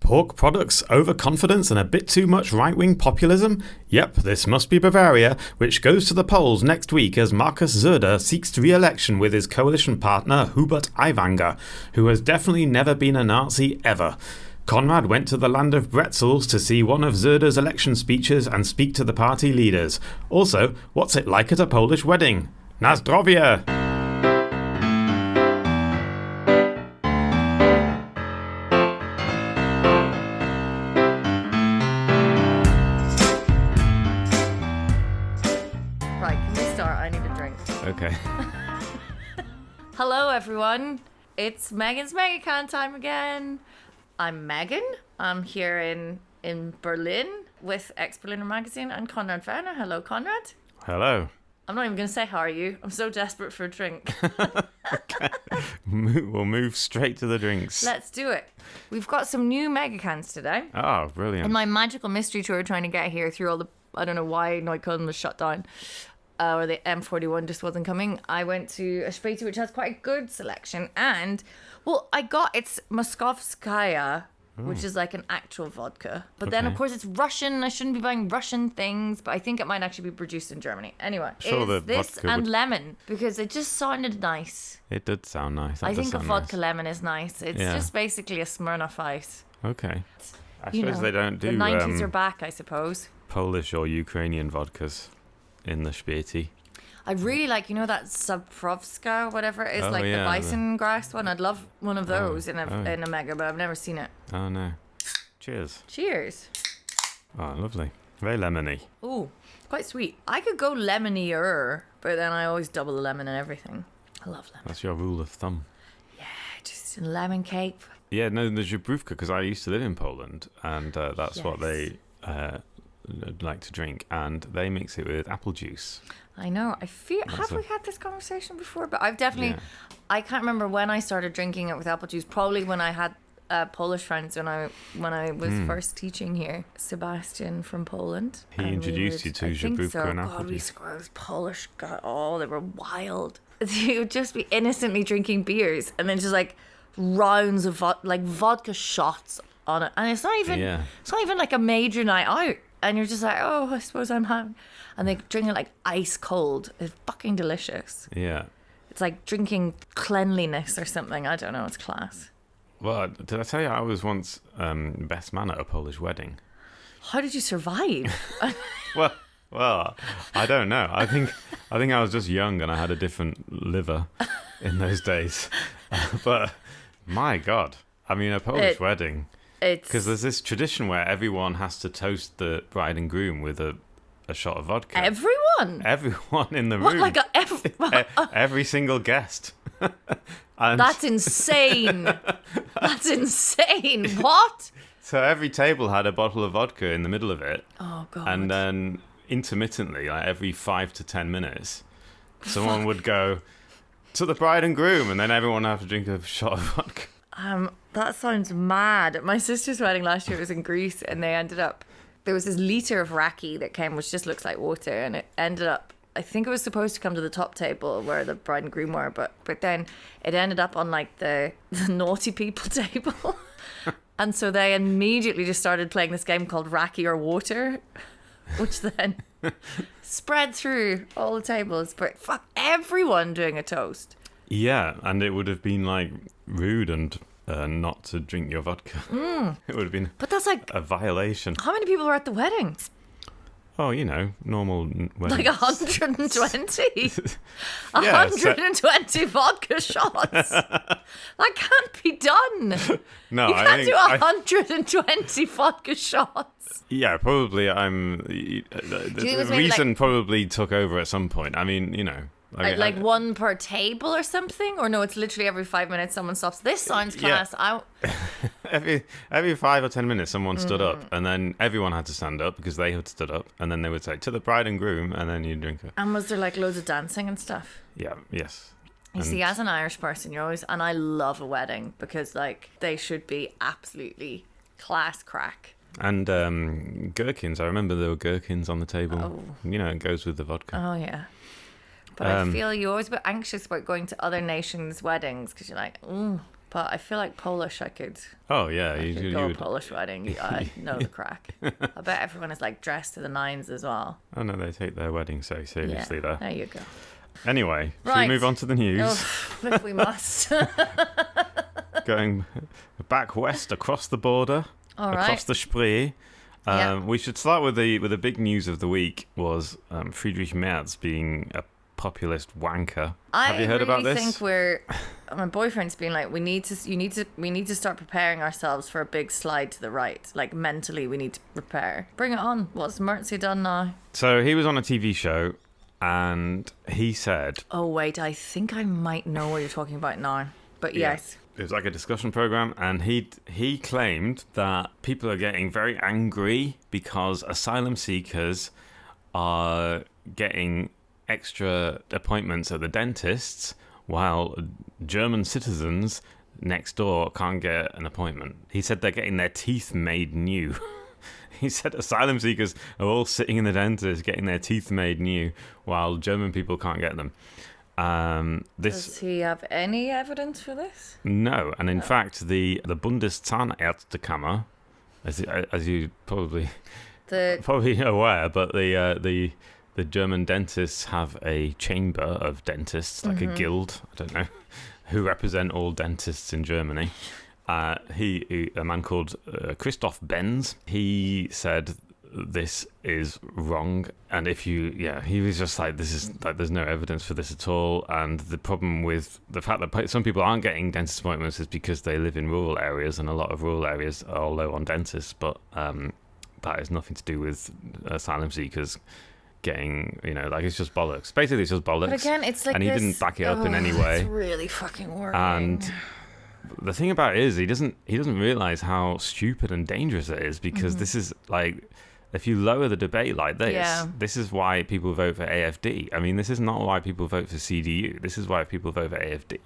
Pork products, overconfidence, and a bit too much right-wing populism? Yep, this must be Bavaria, which goes to the polls next week as Markus Söder seeks re-election with his coalition partner Hubert Aiwanger, who has definitely never been a Nazi ever. Konrad went to the land of Brezls to see one of Söder's election speeches and speak to the party leaders. Also, what's it like at a Polish wedding? Na zdrowie! Okay. Hello, everyone. It's Megan's Megacon time again. I'm Megan. I'm here in Berlin with Ex-Berliner Magazine and Konrad Werner. Hello, Konrad. Hello. I'm not even going to say how are you. I'm so desperate for a drink. Okay. We'll move straight to the drinks. Let's do it. We've got some new Megacons today. Oh, brilliant. In my magical mystery tour trying to get here through all the... I don't know why Neukölln was shut down. Or the M41 just wasn't coming. I went to a Späti, which has quite a good selection. And, well, it's Moskovskaya, which is like an actual vodka. But then, of course, it's Russian. I shouldn't be buying Russian things, but I think it might actually be produced in Germany. Anyway, sure, it's this and lemon, because it just sounded nice. It did sound nice. I think a vodka lemon is nice. It's just basically a Smirnoff Ice. Okay. I suppose they don't do... The 90s are back, I suppose. Polish or Ukrainian vodkas in the Späti. I really like, that Saprovska, whatever it is, the bison grass one. I'd love one of those in a mega, but I've never seen it. Oh, no. Cheers. Cheers. Oh, lovely. Very lemony. Ooh, quite sweet. I could go lemonier, but then I always double the lemon and everything. I love lemon. That's your rule of thumb. Yeah, just a lemon cake. Yeah, no, the zdrówka, because I used to live in Poland, and that's what they... like to drink, and they mix it with apple juice. I know. Have we had this conversation before? But I've definitely... I can't remember when I started drinking it with apple juice. Probably when I had Polish friends when I was first teaching here. Sebastian from Poland. He introduced you to zdrówka and apple juice. God, those Polish, they were wild. They would just be innocently drinking beers, and then just like rounds of vodka shots on it, and it's not even like a major night out. And you're just like, oh, I suppose I'm having... And they drink it like ice cold. It's fucking delicious. Yeah. It's like drinking cleanliness or something. I don't know. It's class. Well, did I tell you I was once best man at a Polish wedding? How did you survive? Well, I don't know. I think I was just young and I had a different liver in those days. But my God, I mean, a Polish wedding... Because there's this tradition where everyone has to toast the bride and groom with a shot of vodka. Everyone? Everyone in the room. Every single guest. That's insane. That's insane. What? So every table had a bottle of vodka in the middle of it. Oh, God. And then intermittently, like every 5 to 10 minutes, someone would go to the bride and groom, and then everyone would have to drink a shot of vodka. That sounds mad. My sister's wedding last year was in Greece, and there was this litre of raki that came, which just looks like water, and it ended up, I think it was supposed to come to the top table where the bride and groom were, but then it ended up on like the naughty people table. And so they immediately just started playing this game called Raki or Water, which then spread through all the tables, but fuck, everyone doing a toast. Yeah, and it would have been like rude and not to drink your vodka. It would have been a violation. How many people were at the wedding? Oh, normal weddings. Like 120? 120 vodka shots? That can't be done. No, you can't do 120 vodka shots. Yeah, probably the reason probably took over at some point. I mean, Like one per table or something? Or no, it's literally every 5 minutes someone stops. This sounds class. Yeah. Every 5 or 10 minutes someone stood up, and then everyone had to stand up because they had stood up, and then they would say, to the bride and groom, and then you drink it. And was there like loads of dancing and stuff? Yeah, yes. You see, as an Irish person, and I love a wedding because like they should be absolutely class crack. And gherkins, I remember there were gherkins on the table. Oh. It goes with the vodka. Oh, yeah. But I feel you always get anxious about going to other nations' weddings because you're like, but I feel like Polish I could. Oh yeah, I could go a Polish wedding. I know the crack. I bet everyone is like dressed to the nines as well. Oh no, they take their wedding so seriously there. There you go. Anyway, should Right. we move on to the news? Oh, if we must. Going back west across the border, All across right. the Spree. Yeah. We should start with the big news of the week was Friedrich Merz being a populist wanker. Have you heard about this? I think my boyfriend's been like, we need to start preparing ourselves for a big slide to the right. Like mentally, we need to prepare. Bring it on. What's Mertzy done now? So he was on a TV show, and he said, Oh wait, I think I might know what you're talking about now. But Yeah. yes. It was like a discussion program, and he claimed that people are getting very angry because asylum seekers are getting extra appointments at the dentists while German citizens next door can't get an appointment. He said they're getting their teeth made new. He said asylum seekers are all sitting in the dentist getting their teeth made new while German people can't get them. Does he have any evidence for this? No, and in fact, the Bundeszahnärztekammer, as you probably aware, but the German dentists have a chamber of dentists, like a guild. I don't know, who represent all dentists in Germany. A man called Christoph Benz. He said this is wrong, and he was just like, this is like, there's no evidence for this at all. And the problem with the fact that some people aren't getting dentist appointments is because they live in rural areas, and a lot of rural areas are low on dentists. But that has nothing to do with asylum seekers getting, it's just bollocks. Basically, it's just bollocks. But again, it's like and he didn't back it up in any way. It's really fucking worrying. And the thing about it is, he doesn't realize how stupid and dangerous it is, because this is like, if you lower the debate like this, this is why people vote for AFD. I mean, this is not why people vote for CDU. This is why people vote for AFD,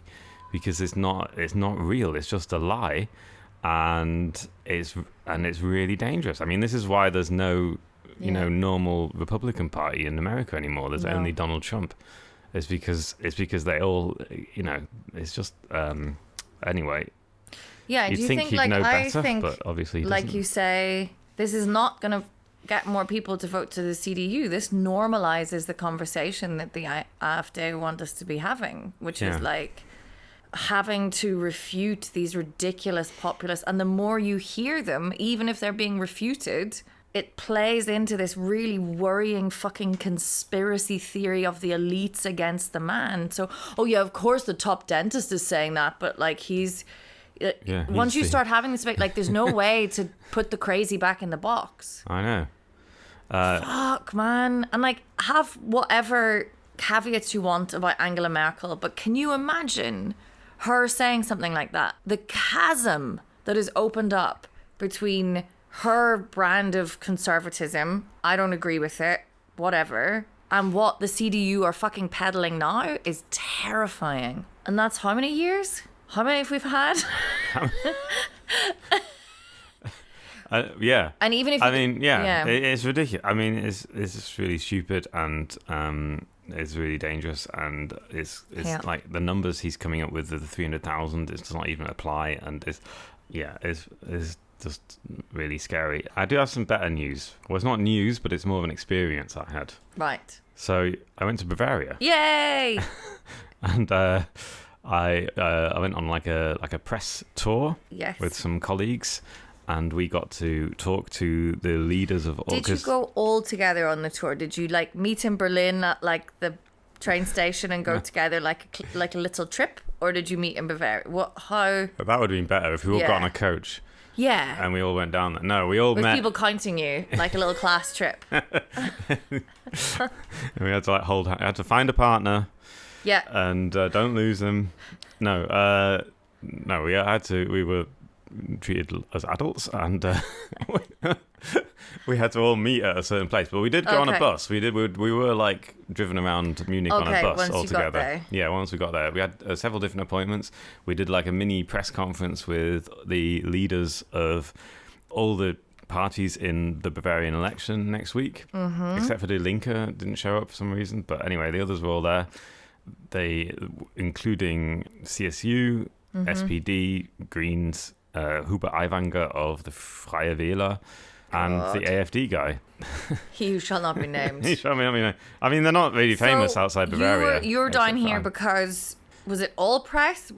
because it's not real. It's just a lie, and it's really dangerous. I mean, this is why there's no normal Republican Party in America anymore. There's only Donald Trump. It's because they all it's just anyway. Yeah, You'd do you think think he'd like know I better, think but obviously he like doesn't. you say, this is not going to get more people to vote to the CDU. This normalizes the conversation that the AfD want us to be having, which is like having to refute these ridiculous populists. And the more you hear them, even if they're being refuted, it plays into this really worrying fucking conspiracy theory of the elites against the man. So, of course the top dentist is saying that, but like once you start having this debate, like there's no way to put the crazy back in the box. I know. Fuck, man. And like, have whatever caveats you want about Angela Merkel, but can you imagine her saying something like that? The chasm that is opened up between her brand of conservatism, I don't agree with it, whatever, and what the CDU are fucking peddling now is terrifying. And that's how many years? How many have we had? Yeah. And even if it's ridiculous. I mean, it's just really stupid, and it's really dangerous, and it's like the numbers he's coming up with, the 300,000, it does not even apply, and it's just really scary. I do have some better news. Well, it's not news, but it's more of an experience I had. Right. So I went to Bavaria. Yay! And I went on like a press tour with some colleagues, and we got to talk to the leaders of all. Did you go all together on the tour? Did you like meet in Berlin at like the train station and go together like a little trip, or did you meet in Bavaria? How? That would have been better if we all got on a coach. Yeah. And we all went down there. No, we all with met. People counting you like a little class trip. And we had to I had to find a partner. Yeah. And don't lose them. No, we were treated as adults, and we had to all meet at a certain place. But we did go on a bus. We were like driven around Munich on a bus all together. Yeah, once we got there, we had several different appointments. We did like a mini press conference with the leaders of all the parties in the Bavarian election next week, except for Die Linke didn't show up for some reason. But anyway, the others were all there. They, including CSU, SPD, Greens, Hubert Aiwanger of the Freie Wähler, and the AfD guy. He who shall not be named. I mean, they're not really famous outside Bavaria. You're down here because, was it all press?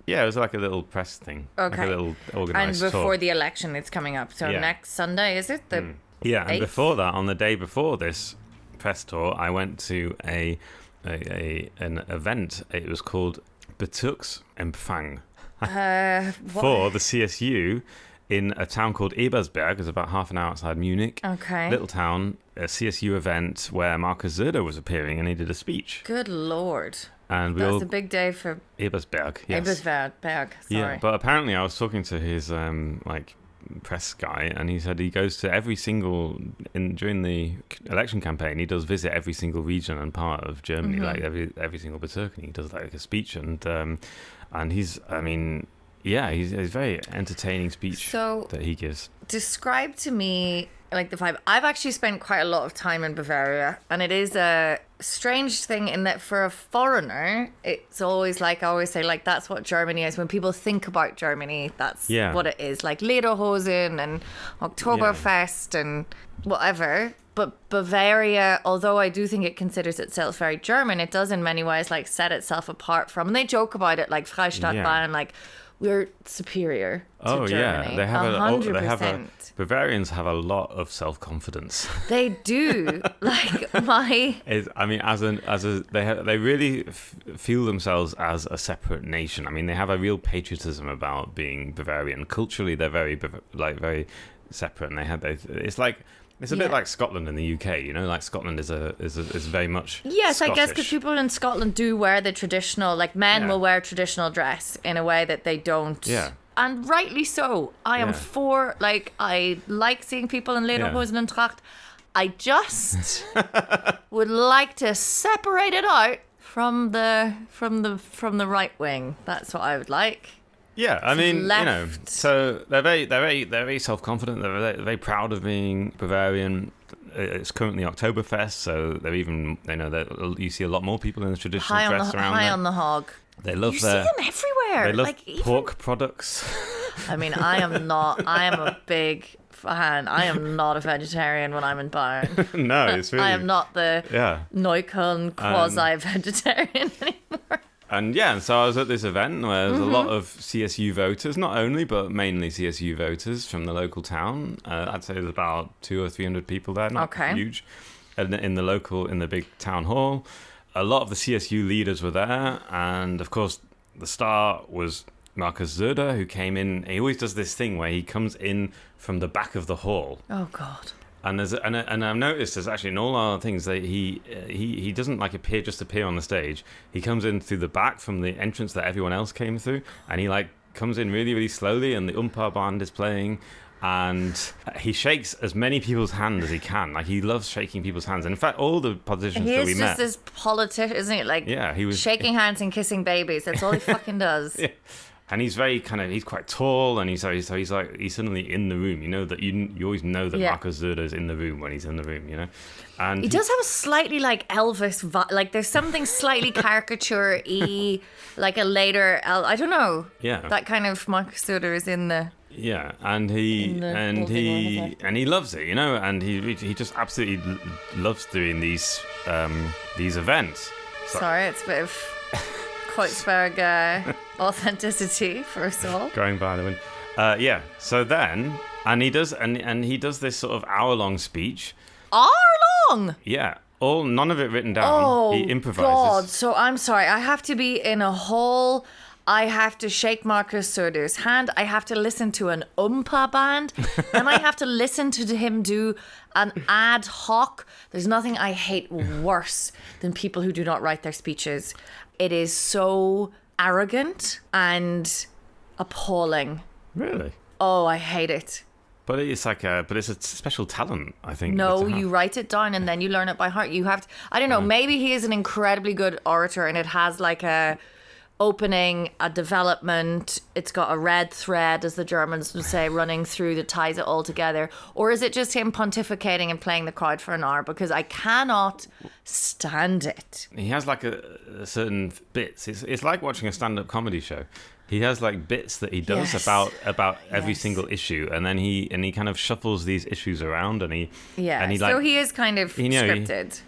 Yeah, it was like a little press thing. Okay. Like a little organised And before talk. the election, it's coming up. So Yeah. next Sunday, is it? The Yeah, and 8th? before that, on the day before this press tour, I went to an event. It was called Bezirksempfang for the CSU in a town called Ebersberg. It's about half an hour outside Munich. Okay. Little town, a CSU event where Markus Söder was appearing and he did a speech. Good Lord. And we That's all a big day for Ebersberg. Yes. Ebersberg. Sorry. Yeah, but apparently I was talking to his press guy, and he said he goes to every single during the election campaign. He does visit every single region and part of Germany, like every single Bezirk, and he does like a speech, and he's he's a very entertaining speech that he gives. Describe to me like the vibe. I've actually spent quite a lot of time in Bavaria, and it is a strange thing in that for a foreigner, it's always like, I always say, like, that's what Germany is. When people think about Germany, that's what it is. Like Lederhosen and Oktoberfest and whatever. But Bavaria, although I do think it considers itself very German, it does in many ways like set itself apart from, and they joke about it like Freistaat Bayern, like, we're superior to Germany. They have 100%. Bavarians have a lot of self-confidence. They do. Like they really feel themselves as a separate nation. I mean, they have a real patriotism about being Bavarian. Culturally, they're very separate, and it's a bit like Scotland in the UK, you know, like Scotland is very much Yes, Scottish. I guess because people in Scotland do wear the traditional, like men will wear traditional dress in a way that they don't. Yeah. And rightly so. I am for, like, I like seeing people in Lederhosen and Tracht. I just would like to separate it out from the right wing. That's what I would like. Yeah, I mean, left. you know, so they're very self-confident. They're very proud of being Bavarian. It's currently Oktoberfest, so you see a lot more people in the traditional dress around there. High on the hog. They love see them everywhere. They love like, pork products. I mean, I am a big fan. I am not a vegetarian when I'm in Bayern. No, it's really. I am not the Neukölln quasi-vegetarian anymore. And so I was at this event where there's a lot of CSU voters, not only, but mainly CSU voters from the local town. I'd say there's about 200 or 300 people there, not huge, in the big town hall. A lot of the CSU leaders were there, and of course, the star was Markus Söder, who came in. He always does this thing where he comes in from the back of the hall. Oh God! And I've noticed there's actually in all our things that he doesn't like appear on the stage. He comes in through the back from the entrance that everyone else came through, and he like comes in really, really slowly, and the band is playing. And he shakes as many people's hands as he can. Like, he loves shaking people's hands. And in fact, all the politicians that we met... He's just this politician, isn't he? Like, he was shaking hands and kissing babies. That's all he fucking does. Yeah. And he's very he's quite tall, and he's suddenly in the room. You know that you always know that Markus Söder is in the room when he's in the room, you know. And he does have a slightly like Elvis vibe. Like, there's something slightly caricature-y, like a later I don't know. Yeah. That kind of Markus Söder is in the. Yeah, and he loves it, you know, and he just absolutely loves doing these events. Sorry, it's a bit of Kreuzberg authenticity for us all. Going by the wind. So then, and he does this sort of hour-long speech. Hour-long? Yeah. None of it written down. Oh, he improvises. God. So I'm sorry. I have to be in a hall. I have to shake Markus Söder's hand. I have to listen to an band. Then I have to listen to him do an ad hoc. There's nothing I hate worse than people who do not write their speeches. It is so arrogant and appalling. Really? Oh, I hate it. But it's a special talent, I think. No, you write it down and then you learn it by heart. You have to, I don't know, maybe he is an incredibly good orator and it has like a opening, a development, it's got a red thread, as the Germans would say, running through that ties it all together. Or is it just him pontificating and playing the crowd for an hour? Because I cannot stand it. He has like a certain bits. It's like watching a stand-up comedy show. He has like bits that he does about every single issue, and then he kind of shuffles these issues around, and he so he is kind of scripted.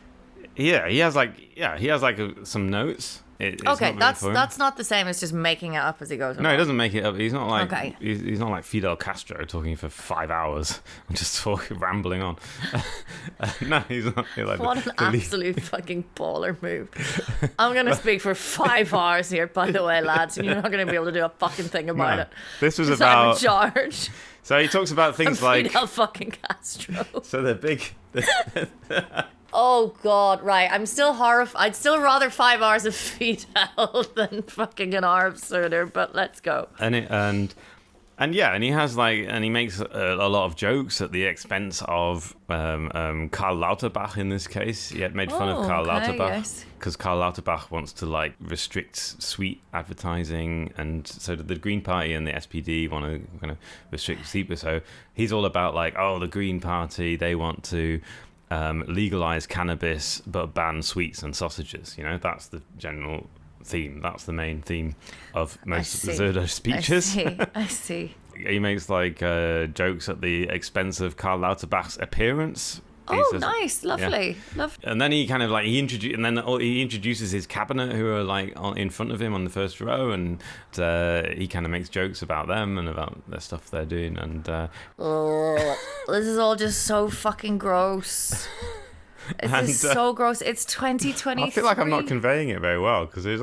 He has some notes. It's okay, not really that's not the same as just making it up as he goes along. No, he doesn't make it up. He's not like he's not like Fidel Castro talking for 5 hours and just rambling on. No, he's not. Like what an absolute fucking baller move! I'm gonna speak for 5 hours here, by the way, lads, and you're not gonna be able to do a fucking thing about it. This was about. I'm in charge. So he talks about things like Fidel fucking Castro. So they're big. Oh God, right. I'm still horrified. I'd still rather 5 hours of Fidel than fucking an hour of Söder, but let's go. And he has and he makes a lot of jokes at the expense of Karl Lauterbach in this case. He had made fun of Karl Lauterbach because Karl Lauterbach wants to like restrict sweet advertising, and so did the Green Party and the SPD want to kind of restrict sweet. So he's all about like, oh, the Green Party, they want to legalize cannabis but ban sweets and sausages. You know, that's the general theme. That's the main theme of most of the Söder speeches. I see. He makes like jokes at the expense of Karl Lauterbach's appearance. Oh, nice, lovely, lovely. And then he kind of like he introduces his cabinet who are like in front of him on the first row, and he kind of makes jokes about them and about the stuff they're doing. And this is all just so fucking gross. This is so gross. It's 2023. I feel like I'm not conveying it very well because he's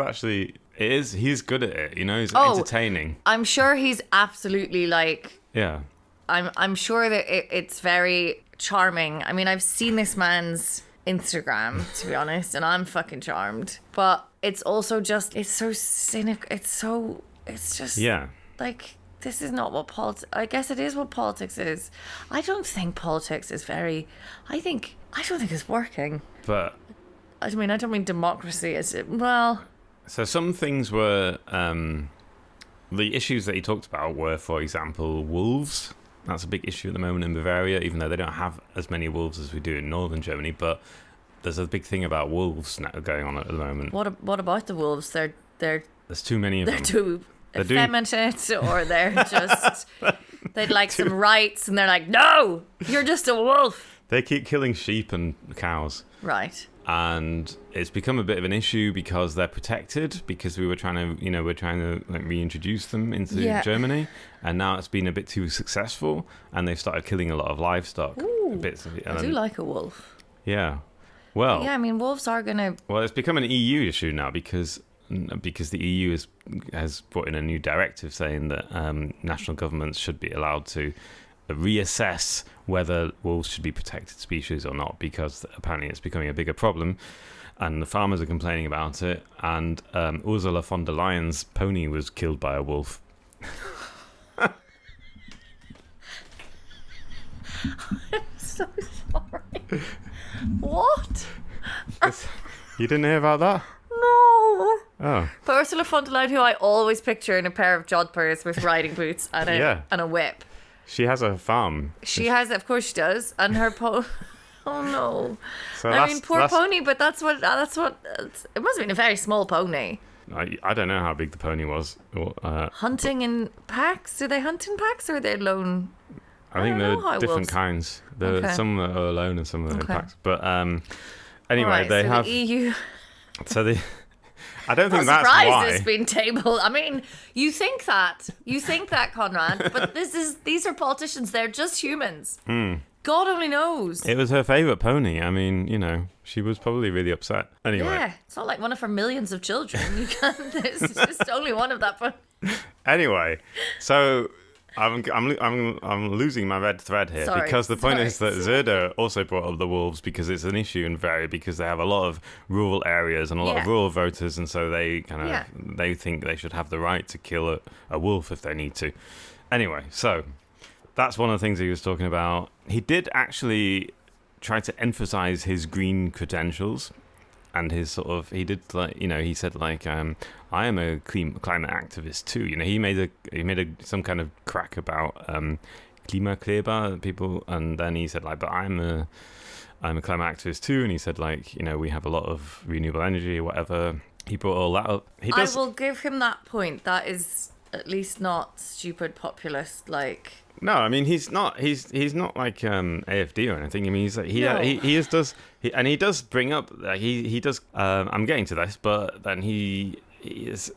good at it. You know, he's entertaining. I'm sure he's absolutely like. Yeah. I'm sure that it's very charming. I mean, I've seen this man's Instagram, to be honest, and I'm fucking charmed. But it's also just, it's so cynical. It's just like, this is not what politics, I guess it is what politics is. I don't think politics is I don't think it's working. But I mean, I don't mean democracy is it? Well. So some things were, the issues that he talked about were, for example, wolves. That's a big issue at the moment in Bavaria, even though they don't have as many wolves as we do in northern Germany. But there's a big thing about wolves now going on at the moment. What about the wolves? There's too many of them. They're too effeminate, or they're just they'd like some rights, and they're like, no, you're just a wolf. They keep killing sheep and cows. Right. And it's become a bit of an issue because they're protected, because we're trying to like reintroduce them into Germany, and now it's been a bit too successful, and they've started killing a lot of livestock. Ooh, I do like a wolf. Yeah. Well. Yeah, I mean, wolves are gonna. Well, it's become an EU issue now because the EU has brought in a new directive saying that national governments should be allowed to reassess whether wolves should be protected species or not, because apparently it's becoming a bigger problem and the farmers are complaining about it, and Ursula von der Leyen's pony was killed by a wolf. I'm so sorry. What? You didn't hear about that? No. Oh. But Ursula von der Leyen, who I always picture in a pair of jodhpurs with riding boots and a whip. She has a farm. She has, of course she does, and her oh no. So I mean, poor pony, but that's what. It must have been a very small pony. I don't know how big the pony was. Hunting in packs? Do they hunt in packs, or are they alone? I think there are different kinds. Some are alone and some are in packs. But anyway, they have the EU. So they. I don't think that's why. Surprised it's been tabled. I mean, you think that, Konrad, but these are politicians. They're just humans. God only knows. It was her favourite pony. I mean, you know, she was probably really upset. Anyway. Yeah, it's not like one of her millions of children. There's just only one of that pony. Anyway, so I'm losing my red thread here, because the point is that Söder also brought up the wolves because it's an issue in Bavaria, because they have a lot of rural areas and a lot of rural voters, and so they they think they should have the right to kill a wolf if they need to. Anyway, so that's one of the things he was talking about. He did actually try to emphasize his green credentials. And his he said I am a climate activist too. You know, he made some kind of crack about Klimakleber people, and then he said but I'm a climate activist too. And he said we have a lot of renewable energy or whatever. He brought all that up. I will give him that point. That is At least not stupid populist like. No, I mean he's not like AFD or anything. I mean he does bring up he does. I'm getting to this, but then he does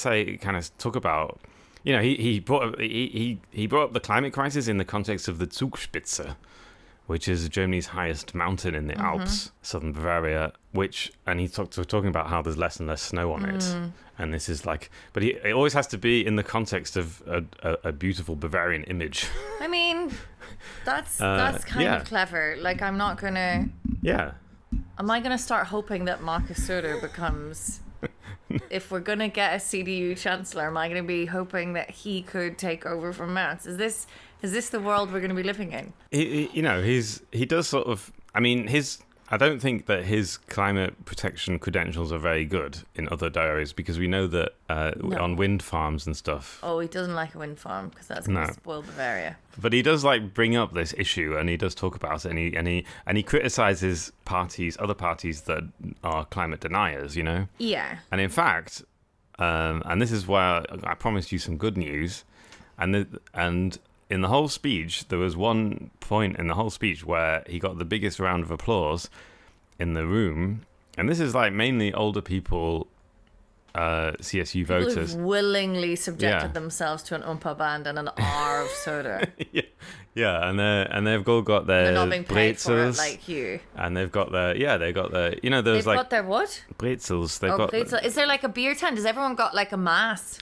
say kind of talk about. He brought up the climate crisis in the context of the Zugspitze, which is Germany's highest mountain in the Alps, southern Bavaria, and he's talking about how there's less and less snow on it. And this is like, but it always has to be in the context of a beautiful Bavarian image. I mean, that's kind of clever. Like, I'm not going to... Yeah. Am I going to start hoping that Markus Söder becomes... If we're going to get a CDU chancellor, am I going to be hoping that he could take over from Merz? Is this the world we're going to be living in? He does sort of... I mean, I don't think that his climate protection credentials are very good in other areas, because we know that on wind farms and stuff... Oh, he doesn't like a wind farm because that's going to spoil Bavaria. But he does like bring up this issue, and he does talk about it, and he criticizes other parties that are climate deniers, Yeah. And in fact, and this is where I promised you some good news, and in the whole speech, there was one point in the whole speech where he got the biggest round of applause in the room. And this is like mainly older people, CSU voters. Who've willingly subjected themselves to an Oompa band and an R of soda. Yeah, and they've all got their They're not being paid for it Brezls, like you. And they've got their, they've got their what? Brezls. Brezls. Is there like a beer tent? Has everyone got like a mass?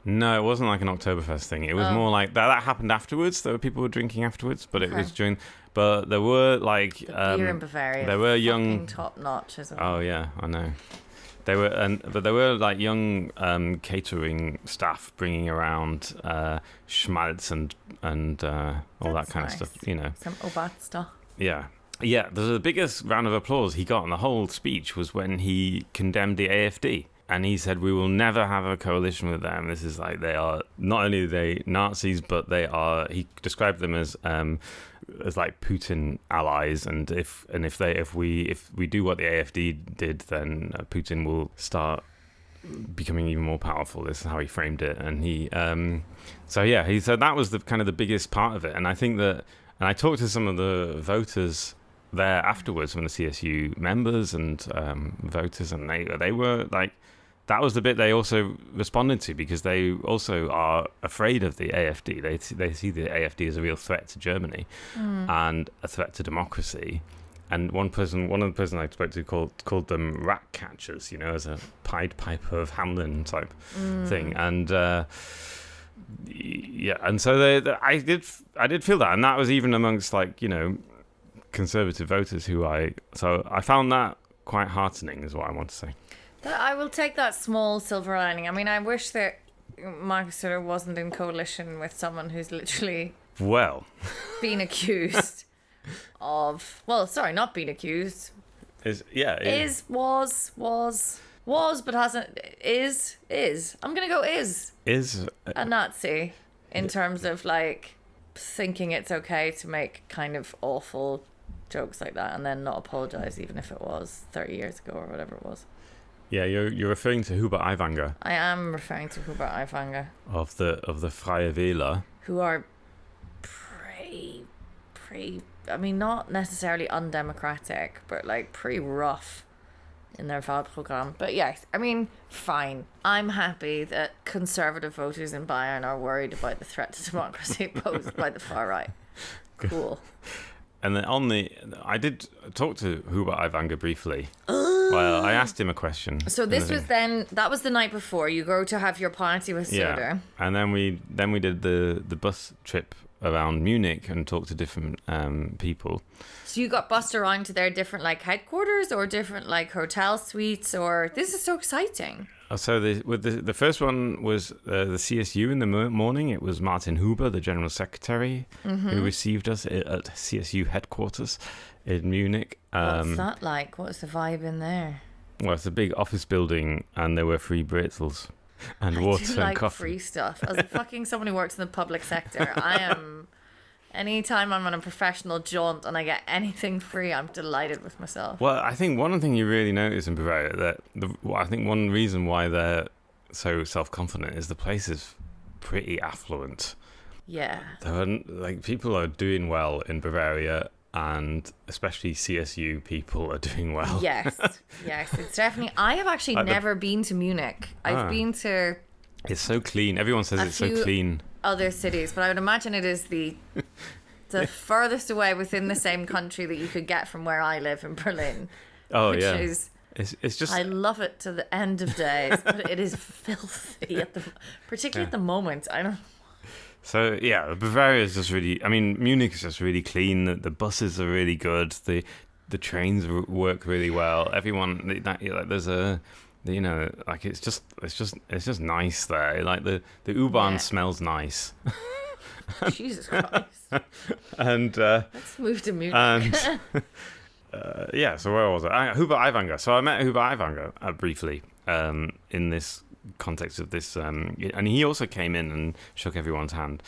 No, it wasn't like an Oktoberfest thing. It was more like that happened afterwards. There were people who were drinking afterwards, but it was during. But there were like beer in Bavaria. There were young top notch, isn't it? Oh yeah, I know. But there were like young catering staff bringing around schmaltz and all that kind of stuff. Some obat stuff. Yeah. The biggest round of applause he got in the whole speech was when he condemned the AFD. And he said, we will never have a coalition with them. This is like, they are, not only are they Nazis, but he described them as like Putin allies. And if we do what the AFD did, then Putin will start becoming even more powerful. This is how he framed it. And he said that was the kind of the biggest part of it. And I think that, and I talked to some of the voters there afterwards, from the CSU members and voters, and they were like, that was the bit they also responded to, because they also are afraid of the AFD. They see the AFD as a real threat to Germany and a threat to democracy. And one of the person I spoke to called them rat catchers, as a Pied Piper of Hamelin type thing. And and so I did feel that, and that was even amongst like conservative voters so I found that quite heartening, is what I want to say. I will take that small silver lining. I mean, I wish that Markus Söder wasn't in coalition with someone who's literally been accused of, not been accused. Was, but hasn't, is. I'm going to go is. Is. A Nazi in terms of like thinking it's okay to make kind of awful jokes like that and then not apologise, even if it was 30 years ago or whatever it was. Yeah, you're referring to Hubert Aiwanger. I am referring to Hubert Aiwanger. Of the Freie Wähler. Who are pretty, I mean, not necessarily undemocratic, but like pretty rough in their Wahlprogramm. But yes, I mean, fine. I'm happy that conservative voters in Bayern are worried about the threat to democracy posed by the far right. Cool. And then I did talk to Hubert Aiwanger briefly. Well, I asked him a question. So that was the night before. You go to have your party with Söder. Yeah. And then we did the bus trip around Munich and talked to different people. So you got bussed around to their different like headquarters or different like hotel suites, or this is so exciting. So the first one was the CSU in the morning. It was Martin Huber, the General Secretary, who received us at CSU headquarters in Munich. What's that like? What's the vibe in there? Well, it's a big office building, and there were free Brezls and water and coffee. Free stuff. As someone who works in the public sector, I am. Anytime I'm on a professional jaunt and I get anything free, I'm delighted with myself. Well, I think one thing you really notice in Bavaria, I think one reason why they're so self-confident is the place is pretty affluent. Yeah. Like, people are doing well in Bavaria, and especially CSU people are doing well. Yes. It's definitely. I have actually never been to Munich. I've been to. It's so clean. Everyone says it's so clean. Other cities, but I would imagine it is the furthest away within the same country that you could get from where I live in Berlin. Oh, which yeah. Is, it's just. I love it to the end of days, but it is filthy particularly at the moment. I don't. So yeah, Bavaria is just really. I mean, Munich is just really clean. The buses are really good. The trains work really well. Everyone, there's a, like it's just nice there. Like the U-Bahn smells nice. Jesus Christ. And let's move to Munich. And so where was I? Hubert Aiwanger. So I met Hubert Aiwanger briefly in this context of this, and he also came in and shook everyone's hand.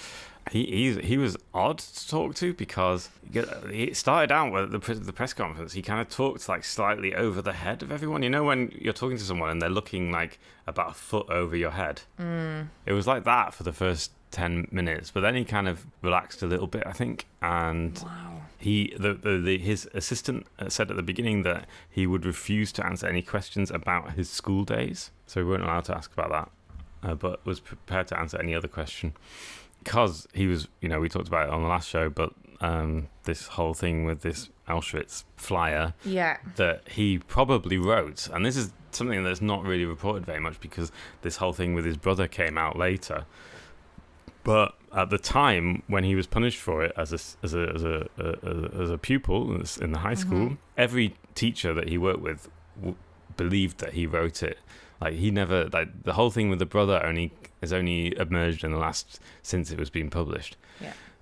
He was odd to talk to because he started out with the press conference. He kind of talked like slightly over the head of everyone. You know, when you're talking to someone and they're looking like about a foot over your head. It was like that for the first 10 minutes, but then he kind of relaxed a little bit, I think. And wow. His assistant said at the beginning that he would refuse to answer any questions about his school days, so we weren't allowed to ask about that, but was prepared to answer any other question. Because he was, we talked about it on the last show, but this whole thing with this Auschwitz flyer that he probably wrote, and this is something that's not really reported very much because this whole thing with his brother came out later. But at the time when he was punished for it as a pupil in the high school, every teacher that he worked with believed that he wrote it. Like, he never, like, the whole thing with the brother has only emerged in the last, since it was being published,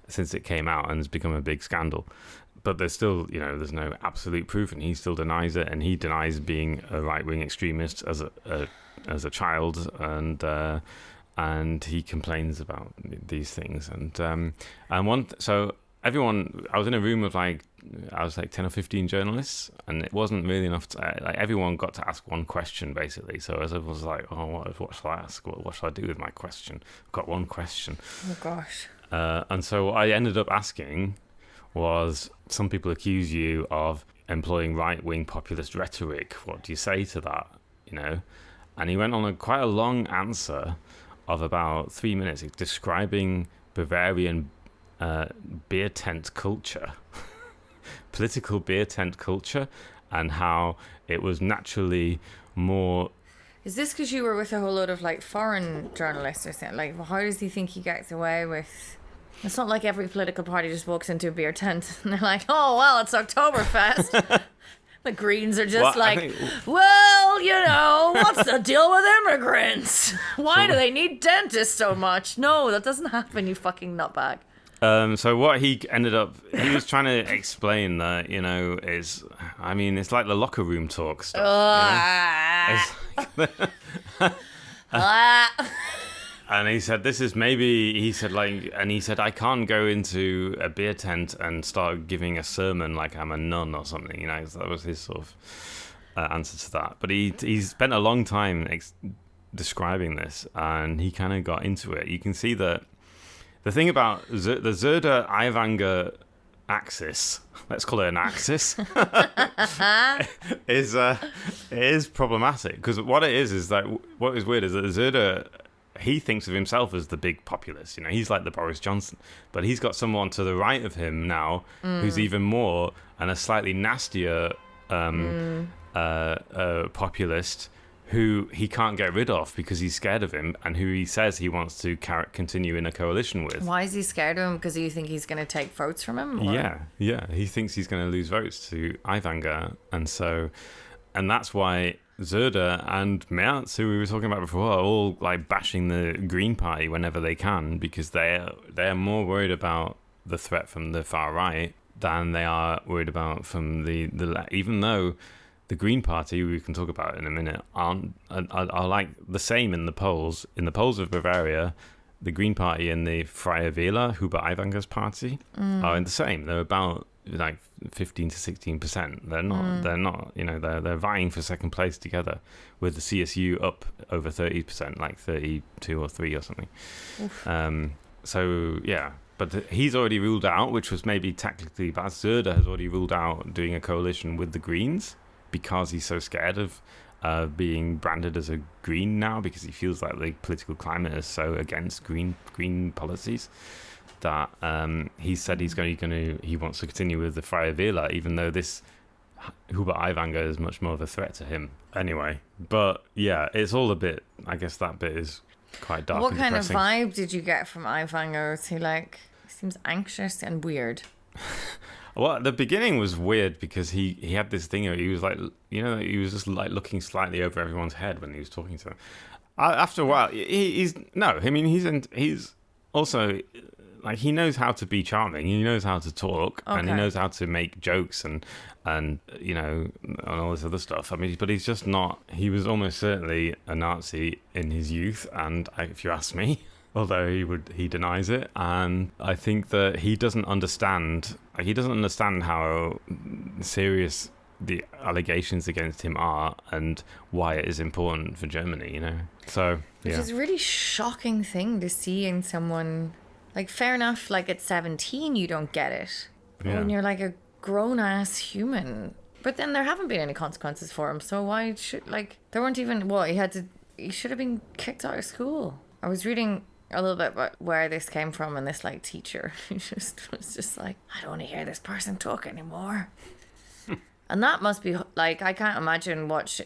since it came out and has become a big scandal. But there's still, there's no absolute proof, and he still denies it, and he denies being a right-wing extremist as a child, and he complains about these things, so everyone, I was in a room with like 10 or 15 journalists, and it wasn't really enough to, like, everyone got to ask one question basically. So as I was like, what shall I ask? What shall I do with my question? I've got one question. Oh gosh. And so what I ended up asking was, some people accuse you of employing right-wing populist rhetoric. What do you say to that? And he went on quite a long answer of about 3 minutes describing Bavarian beer tent culture, political beer tent culture, and how it was naturally more. Is this because you were with a whole load of like foreign journalists or something? Like, how does he think he gets away with? It's not like every political party just walks into a beer tent and they're like, oh well, it's Oktoberfest. The Greens are just what's the deal with immigrants? Why do they need dentists so much? No, that doesn't happen, you fucking nutbag. So what he was trying to explain that, it's like the locker room talk stuff. And he said, I can't go into a beer tent and start giving a sermon like I'm a nun or something, that was his sort of answer to that. But he spent a long time describing this, and he kind of got into it. You can see that the thing about the Söder Aiwanger axis, let's call it an axis, is problematic, because what it is that what is weird is that Söder, he thinks of himself as the big populist. He's like the Boris Johnson, but he's got someone to the right of him now who's even more, and a slightly nastier populist who he can't get rid of because he's scared of him, and who he says he wants to continue in a coalition with. Why is he scared of him? Because you think he's going to take votes from him? Or? Yeah. He thinks he's going to lose votes to Aiwanger, and that's why Söder and Merz, who we were talking about before, are all like bashing the Green Party whenever they can, because they're more worried about the threat from the far right than they are worried about from the left. Even though the Green Party, we can talk about in a minute, are like the same in the polls. In the polls of Bavaria, the Green Party and the Freie Wähler, Hubert Aiwanger's party, are in the same. They're about like 15 to 16%. They're not. They're vying for second place together, with the CSU up over 30%, like 32 or 3 or something. So yeah, but he's already ruled out, which was maybe tactically bad. Söder has already ruled out doing a coalition with the Greens because he's so scared of being branded as a Green now, because he feels like the political climate is so against green policies that he said he wants to continue with the Freie Wähler, even though this Hubert Aiwanger is much more of a threat to him anyway. But yeah, it's all a bit, I guess that bit is quite dark. What kind of depressing. vibe did you get from Aiwanger? Was he like, he seems anxious and weird? Well, at the beginning was weird because he had this thing where he was like, he was just like looking slightly over everyone's head when he was talking to them. After a while, he's also, like, he knows how to be charming. He knows how to talk, and he knows how to make jokes and and all this other stuff. I mean, but he's just not. He was almost certainly a Nazi in his youth, and if you ask me. Although he denies it, and I think that he doesn't understand how serious the allegations against him are and why it is important for Germany, So, Which is a really shocking thing to see in someone. Like, fair enough, like at 17 you don't get it. But when you're like a grown-ass human. But then there haven't been any consequences for him, so why should, there weren't even, he should have been kicked out of school. I was reading a little bit about where this came from, and this teacher who was just like, I don't want to hear this person talk anymore. And that must be I can't imagine what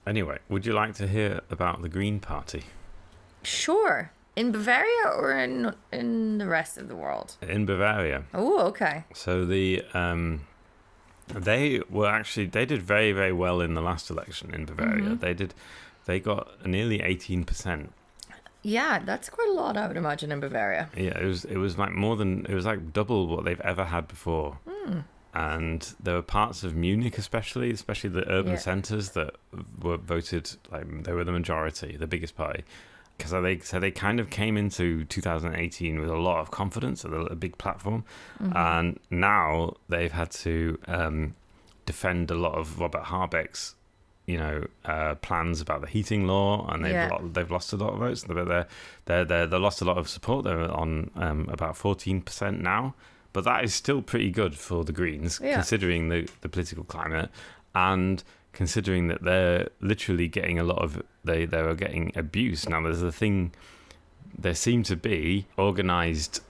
Anyway, would you like to hear about the Green Party? Sure. In Bavaria or in the rest of the world? In Bavaria. Oh, okay. So they did very, very well in the last election in Bavaria. Mm-hmm. They got nearly 18%. Yeah, that's quite a lot, I would imagine, in Bavaria. Yeah, it was like double what they've ever had before. And there were parts of Munich, especially the urban centres that were voted they were the majority, the biggest party. So they kind of came into 2018 with a lot of confidence, a big platform, and now they've had to defend a lot of Robert Habeck's plans about the heating law, and they've lost a lot of votes. They lost a lot of support. They're on about 14% now, but that is still pretty good for the Greens, considering the political climate, and considering that they're literally getting they are getting abuse. Now there's a thing. There seem to be organised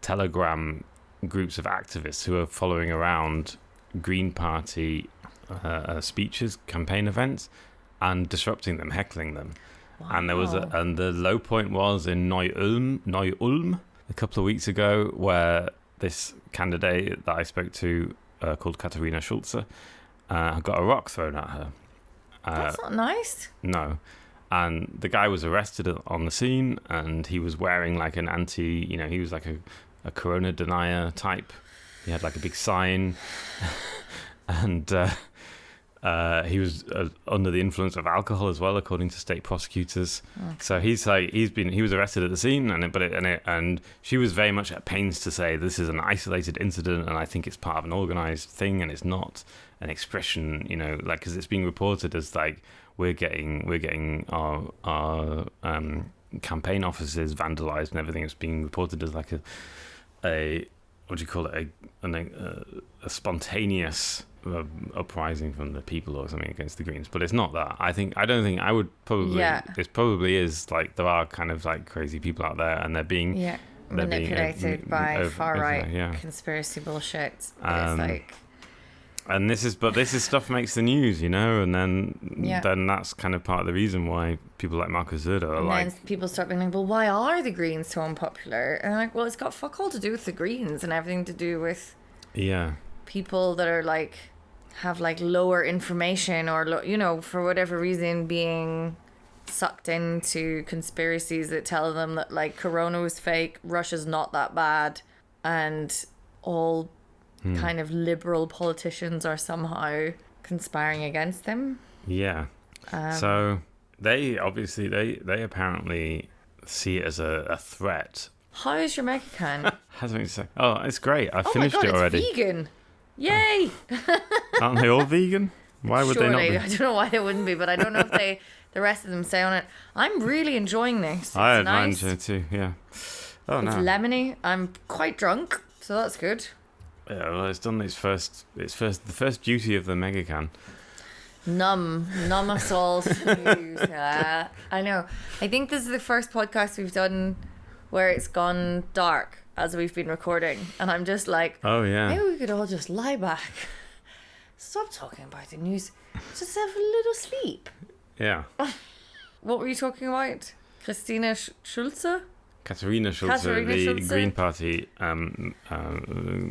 Telegram groups of activists who are following around Green Party speeches, campaign events, and disrupting them, heckling them. Wow. And the low point was in Neu-Ulm a couple of weeks ago, where this candidate that I spoke to, called Katharina Schulze, got a rock thrown at her. That's not nice. No. And the guy was arrested on the scene, and he was wearing an he was like a corona denier type. He had a big sign. And he was under the influence of alcohol as well, according to state prosecutors. Okay. So he was arrested at the scene, and she was very much at pains to say this is an isolated incident, and I think it's part of an organised thing, and it's not an expression, because it's being reported as we're getting our campaign offices vandalised and everything. It's being reported as a what do you call it, a spontaneous uprising from the people or something against the Greens, but it's not that. It probably is there are kind of crazy people out there, and they're being manipulated by far right conspiracy bullshit. And this is stuff makes the news, and then that's kind of part of the reason why people like Markus Söder are then people start being well, why are the Greens so unpopular? And I'm well, it's got fuck all to do with the Greens and everything to do with people that are have lower information or for whatever reason being sucked into conspiracies that tell them that Corona was fake, Russia's not that bad, and all kind of liberal politicians are somehow conspiring against them. So they obviously they apparently see it as a threat How is your mega can? Has something to say. Oh, it's great. I Oh my finished god, it already. it's vegan. Yay! Aren't they all vegan? Why would Surely. they I not be? don't know why they wouldn't be, but I don't know if the rest of them say on it. I'm really enjoying this. It's I had nice. mine too, yeah. Oh, It's no. lemony. I'm quite drunk, so that's good. Yeah, well, it's done the first duty of the mega can. Numb us all. I know. I think this is the first podcast we've done where it's gone dark as we've been recording, and I'm just like, Oh, yeah. maybe we could all just lie back, stop talking about the news, just have a little sleep. Yeah. What were you talking about? Christina Schulze? Katarina Schulze, Katarina the Schulze. Green Party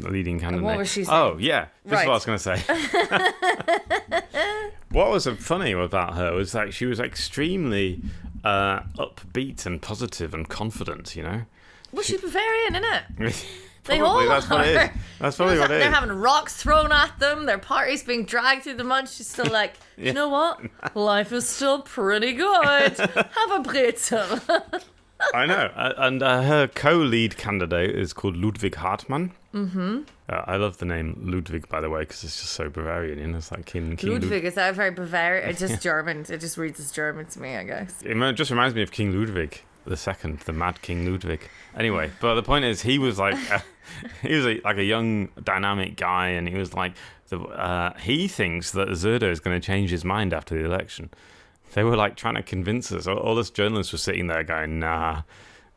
leading candidate. what was she saying? Oh, yeah. This Right. is what I was going to say. What was funny about her was that she was extremely upbeat and positive and confident, you know? Well, she's Bavarian, innit? They Probably, all that's what it are. is. That's probably what it They're is. having rocks thrown at them. Their party's being dragged through the mud. She's still like, you know what? Life is still pretty good. Have a Brezel. I know. And her co-lead candidate is called Ludwig Hartmann. Mm-hmm. I love the name Ludwig, by the way, because it's just so Bavarian. You know, it's like King Ludwig, is that very Bavarian? It's just German. It just reads as German to me, I guess. It just reminds me of King Ludwig II, the Mad King Ludwig. Anyway, but the point is, he was like, like a young, dynamic guy, and he was like, he thinks that Söder is going to change his mind after the election. They were like trying to convince us. All us journalists were sitting there going, nah,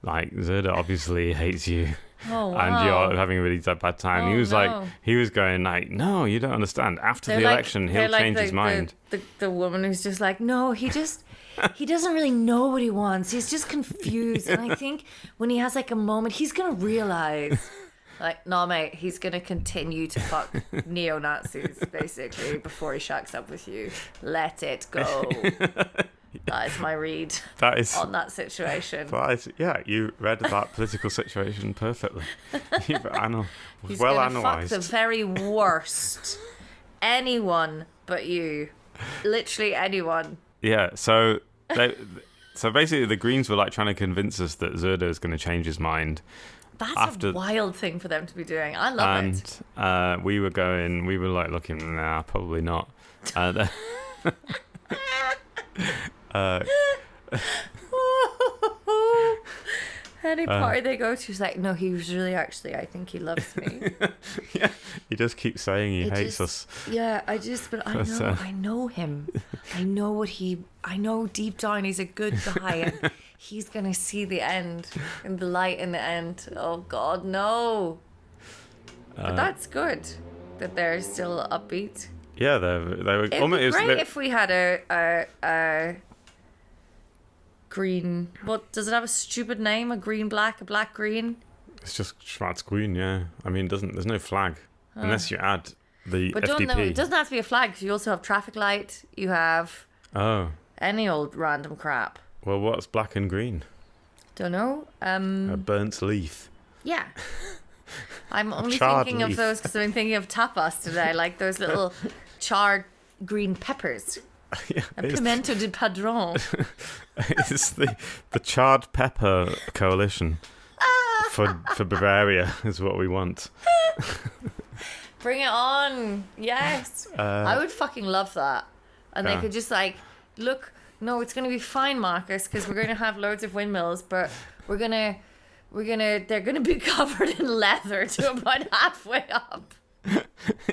like Söder obviously hates you. Oh, wow. And you're having a really bad time. Oh, he was no. like, no, you don't understand. After They're the like- election, they're he'll like change his mind. The woman who's just like, no, he doesn't really know what he wants. He's just confused. And I think when he has like a moment, he's going to realize, like, no, mate, he's going to continue to fuck neo-Nazis, basically, before he shacks up with you. Let it go. That is my read That is, on that situation. yeah, you read that political situation perfectly. You've He's well gonna fuck analysed. the very worst. Anyone but you. Literally anyone. Yeah, so basically the Greens were like trying to convince us that Söder is going to change his mind. That's a wild thing for them to be doing. I love it. And we were like looking, nah, probably not. Any party they go to, she's like, no, he was really actually, I think he loves me. Yeah, he just keeps saying he hates us. Yeah, but I know him. I know deep down he's a good guy and he's going to see the end and the light in the end. Oh God, no. But that's good that they're still upbeat. Yeah, they were. It'd be great if we had a green. What does it have? A stupid name? A green black? A black green? It's just Schwarz-Grün, yeah. I mean, there's no flag unless you add the But FDP. it doesn't have to be a flag. 'Cause you also have traffic light. You have any old random crap. Well, what's black and green? Don't know. A burnt leaf. Yeah. I'm only charred thinking of leaf. those because I've been thinking of tapas today, like those little charred green peppers. Yeah, And pimento de padron. it's the charred pepper coalition for Bavaria is what we want. Bring it on. Yes. I would fucking love that. And they could just like, look, no, it's going to be fine, Marcus, because we're going to have loads of windmills, but they're going to be covered in leather to about halfway up.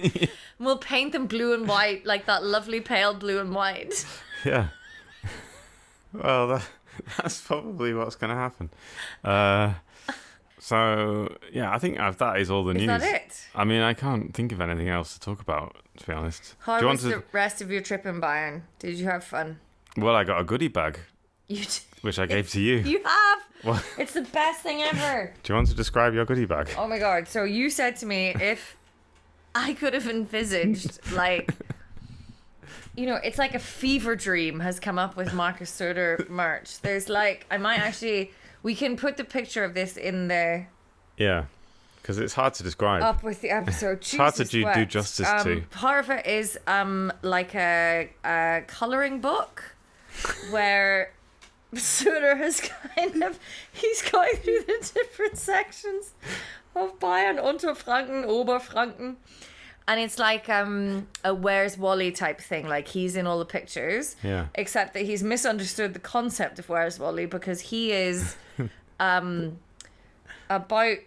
Yeah. We'll paint them blue and white, like that lovely pale blue and white. Yeah. Well, that's probably what's going to happen. So, yeah, I think that is all the news. Is that it? I mean, I can't think of anything else to talk about, to be honest. How Do you was want the rest of your trip in Bayern? Did you have fun? Well, I got a goodie bag, You which I gave to you. You have? What? It's the best thing ever. Do you want to describe your goodie bag? Oh my God. So you said to me, if I could have envisaged, like, you know, it's like a fever dream has come up with Markus Söder merch. There's like, we can put the picture of this in the, Yeah, because it's hard to describe. up with the episode. It's hard to do justice to. Part of it is like a colouring book where Söder has he's going through the different sections of Bayern, Unterfranken, Oberfranken. And it's like a Where's Wally type thing. Like, he's in all the pictures. Yeah. Except that he's misunderstood the concept of Where's Wally, because he is about...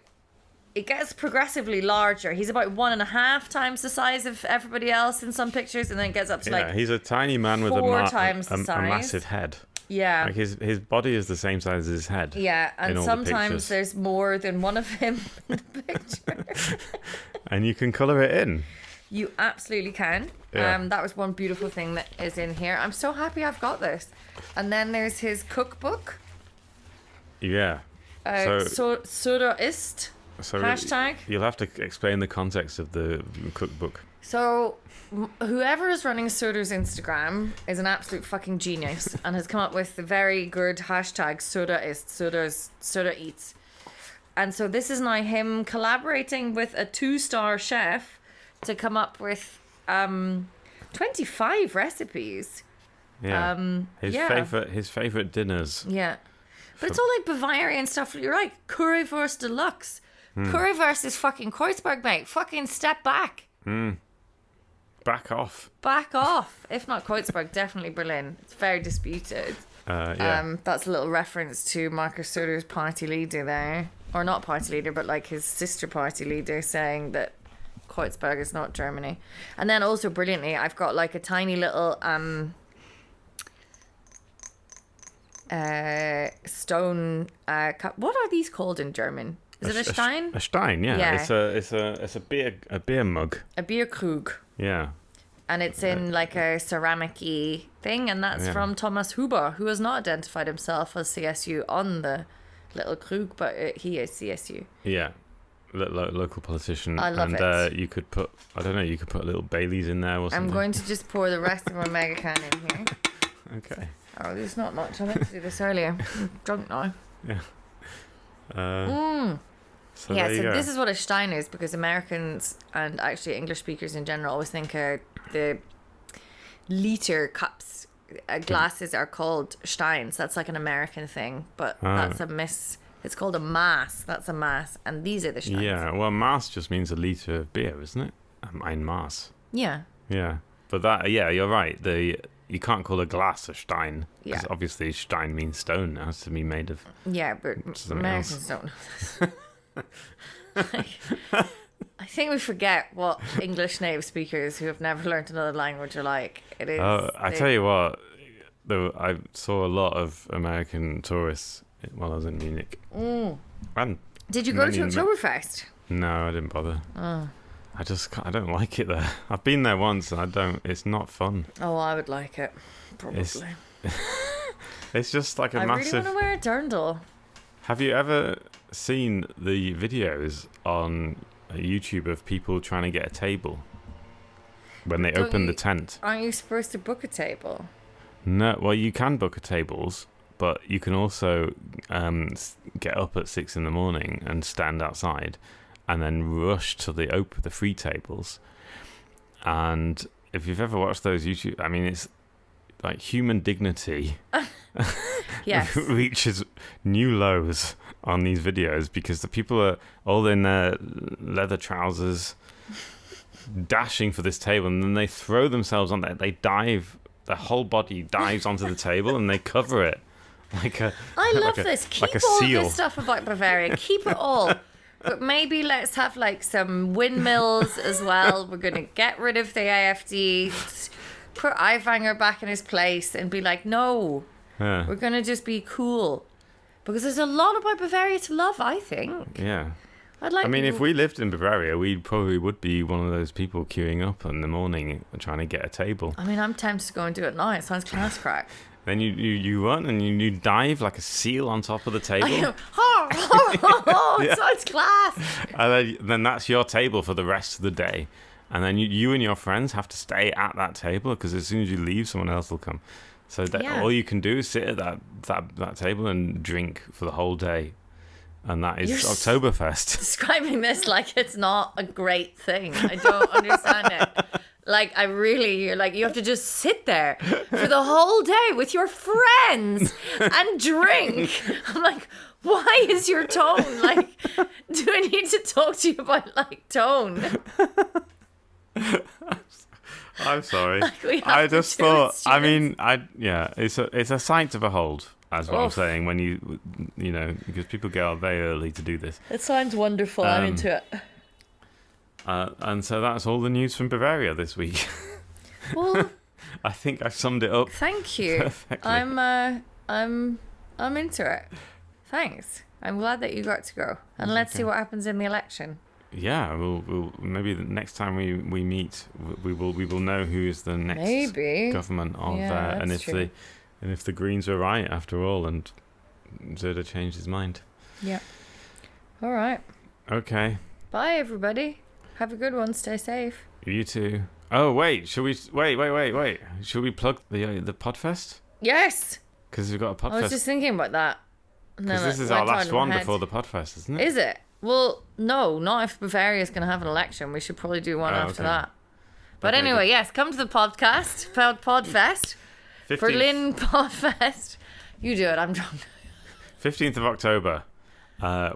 It gets progressively larger. He's about 1.5 times the size of everybody else in some pictures, and then it gets up to he's a tiny man with times the a size. massive head. Yeah. Like his body is the same size as his head. Yeah, and sometimes the there's more than one of him in the picture. And you can colour it in. You absolutely can. Yeah. That was one beautiful thing that is in here. I'm so happy I've got this. And then there's his cookbook. Yeah. Söder ist. So hashtag. You'll have to explain the context of the cookbook. So whoever is running Söder's Instagram is an absolute fucking genius and has come up with the very good hashtag Söder ist, Söder eats. And so this is now him collaborating with a 2-star chef to come up with 25 recipes. Yeah. His favorite dinners. Yeah. But it's all like Bavarian stuff. You're right. Currywurst deluxe. Currywurst is fucking Kreuzberg, mate. Fucking step back. Back off. Back off. If not Kreuzberg, definitely Berlin. It's very disputed. Yeah. That's a little reference to Markus Söder's party leader there. Or not party leader, but like his sister party leader, saying that Kreuzberg is not Germany. And then also brilliantly, I've got like a tiny little stone cup. What are these called in German? Is it a Stein? A Stein, yeah. Yeah. It's a beer mug. A Bierkrug. Yeah. And it's in like a ceramic-y thing, and that's from Thomas Huber, who has not identified himself as CSU on the little Krug, but he is CSU. Yeah. Local politician. I love it. You could put, I don't know, you could put a little Baileys in there or something. I'm going to just pour the rest of my mega can in here. Okay. Oh, there's not much. I meant to do this earlier. I'm drunk now. Yeah. So this is what a Stein is, because Americans and actually English speakers in general always think the liter cups, glasses are called Steins. That's like an American thing, but that's a it's called a Mass. That's a Mass, and these are the Steins. Yeah, well, Mass just means a litre of beer, isn't it? Ein Mass. Yeah. Yeah, but you're right. You can't call a glass a Stein, because obviously Stein means stone. It has to be made of. Yeah, but Americans don't know this. I think we forget what English native speakers who have never learned another language are like. It is. I tell you what, I saw a lot of American tourists while I was in Munich. And did you go to Oktoberfest? No, I didn't bother. I don't like it there. I've been there once and it's not fun. Oh, I would like it. Probably. It's just like a massive... I really want to wear a dirndl. Have you ever seen the videos on YouTube of people trying to get a table when they open the tent? Aren't you supposed to book a table? No, well, you can book tables, but you can also get up at 6 a.m. and stand outside and then rush to the free tables. And if you've ever watched those YouTube, I mean, it's like human dignity yes. reaches new lows on these videos, because the people are all in their leather trousers dashing for this table, and then they throw themselves on there. They dive, their whole body dives onto the table, and they cover it I love this. Keep like a all seal. This stuff about Bavaria. Keep it all. But maybe let's have like some windmills as well. We're going to get rid of the AFD, put Aiwanger back in his place, and be like, no, we're going to just be cool. Because there's a lot about Bavaria to love, I think. Yeah. If we lived in Bavaria, we probably would be one of those people queuing up in the morning and trying to get a table. I mean, I'm tempted to go and do it now. It sounds class crack. Then you run and you dive like a seal on top of the table. It sounds class. And then that's your table for the rest of the day. And then you and your friends have to stay at that table, because as soon as you leave, someone else will come. So all you can do is sit at that table and drink for the whole day. And that is Oktoberfest. Describing this like it's not a great thing. I don't understand it. Like, you're like, you have to just sit there for the whole day with your friends and drink. I'm like, why is your tone like, do I need to talk to you about like tone? I'm sorry. Like, I just thought, I mean, it's a sight to behold, as what I'm saying, when you know, because people get up very early to do this. It sounds wonderful. I'm into it. And so that's all the news from Bavaria this week. Well, I think I've summed it up. Thank you. Perfectly. I'm into it. Thanks. I'm glad that you got to go. And let's see what happens in the election. Yeah, we'll maybe the next time we meet, we will know who is the next government of, and if the Greens are right after all, and Söder changed his mind. Yeah. All right. Okay. Bye, everybody. Have a good one. Stay safe. You too. Oh wait, should we wait? Should we plug the Podfest? Yes. Because we've got a Podfest. I was just thinking about that. Because this is our last one before the Podfest, isn't it? Is it? Well, no, not if Bavaria's going to have an election. We should probably do one after that. But anyway, yes, come to the podcast, Podfest. 15th. Berlin Podfest. You do it, I'm drunk. 15th of October.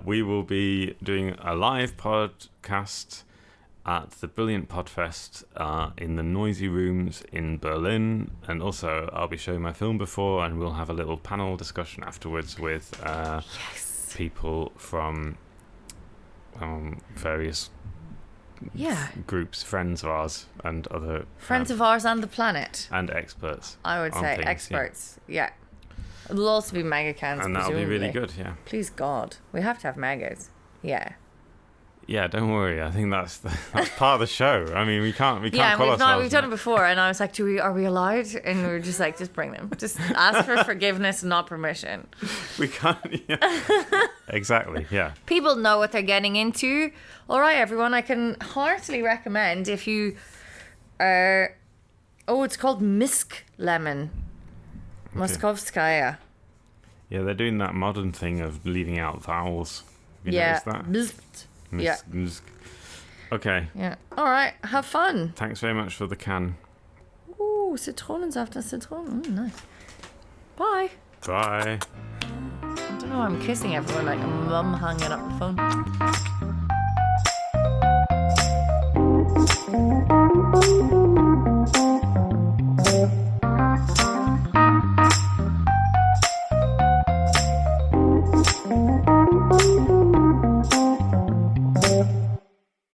We will be doing a live podcast at the Brilliant Podfest in the noisy rooms in Berlin, and also I'll be showing my film before, and we'll have a little panel discussion afterwards with people from various groups, friends of ours and other friends of ours and the planet, and experts. I would say experts. Yeah. It'll also be mega cans, and that'll be really good. Yeah. Please God, we have to have megas. Yeah. Yeah, don't worry. I think that's part of the show. I mean, we can't call ourselves. We've done it before, and I was like, are we allowed? And we were just like, just bring them. Just ask for forgiveness, not permission. We can't. Yeah. Exactly. Yeah. People know what they're getting into. All right, everyone. I can heartily recommend if you it's called Misk Lemon. Okay. Moskovskaya. Yeah, they're doing that modern thing of leaving out vowels. Have you noticed that? Yeah. Okay. Yeah. All right. Have fun. Thanks very much for the can. Ooh, Zitronensaft and Zitronen. Nice. Bye. Bye. I don't know. I'm kissing everyone like a mum hanging up the phone.